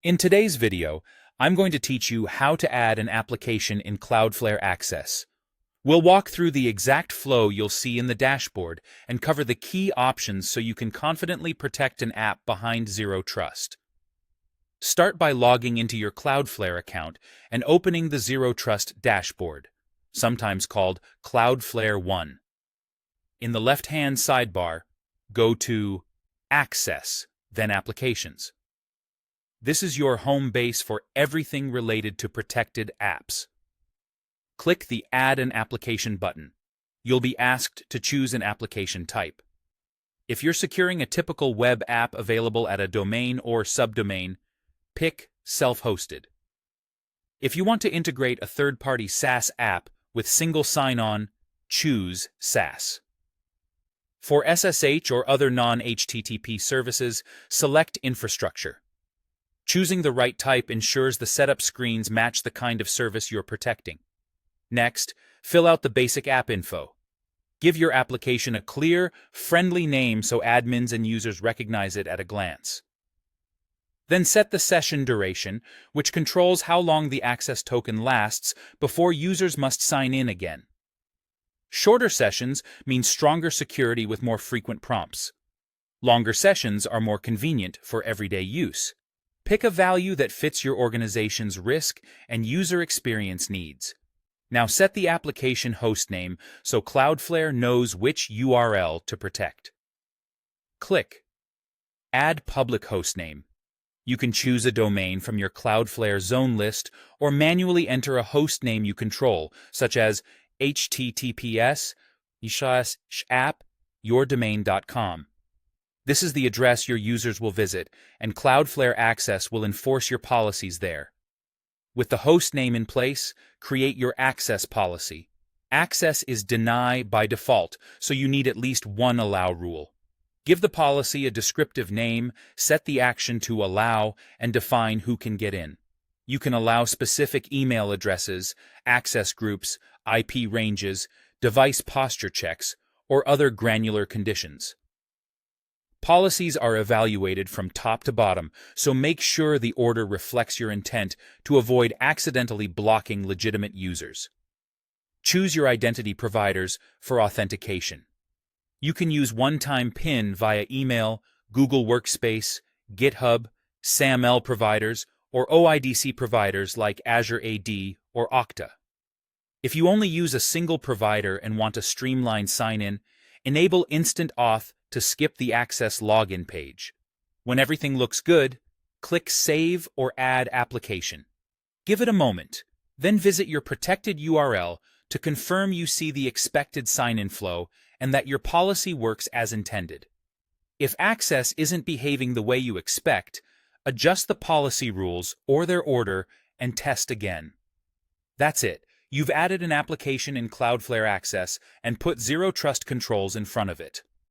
In today's video, I'm going to teach you how to add an application in Cloudflare Access. We'll walk through the exact flow you'll see in the dashboard and cover the key options so you can confidently protect an app behind Zero Trust. Start by logging into your Cloudflare account and opening the Zero Trust dashboard, sometimes called Cloudflare One. In the left-hand sidebar, go to Access, then Applications. This is your home base for everything related to protected apps. Click the Add an Application button. You'll be asked to choose an application type. If you're securing a typical web app available at a domain or subdomain, pick Self-Hosted. If you want to integrate a third-party SaaS app with single sign-on, choose SaaS. For SSH or other non-HTTP services, select Infrastructure. Choosing the right type ensures the setup screens match the kind of service you're protecting. Next, fill out the basic app info. Give your application a clear, friendly name so admins and users recognize it at a glance. Then set the session duration, which controls how long the access token lasts before users must sign in again. Shorter sessions mean stronger security with more frequent prompts. Longer sessions are more convenient for everyday use. Pick a value that fits your organization's risk and user experience needs. Now set the application hostname so Cloudflare knows which URL to protect. Click Add Public Hostname. You can choose a domain from your Cloudflare zone list or manually enter a hostname you control, such as https://app.yourdomain.com. This is the address your users will visit, and Cloudflare Access will enforce your policies there. With the host name in place, create your access policy. Access is deny by default, so you need at least one allow rule. Give the policy a descriptive name, set the action to allow, and define who can get in. You can allow specific email addresses, access groups, IP ranges, device posture checks, or other granular conditions. Policies are evaluated from top to bottom, so make sure the order reflects your intent to avoid accidentally blocking legitimate users. Choose your identity providers for authentication. You can use one-time PIN via email, Google Workspace, GitHub, SAML providers, or OIDC providers like Azure AD or Okta. If you only use a single provider and want a streamlined sign-in, enable Instant Auth to skip the Access login page. When everything looks good, click Save or Add Application. Give it a moment, then visit your protected URL to confirm you see the expected sign-in flow and that your policy works as intended. If Access isn't behaving the way you expect, adjust the policy rules or their order and test again. That's it. You've added an application in Cloudflare Access and put Zero Trust controls in front of it.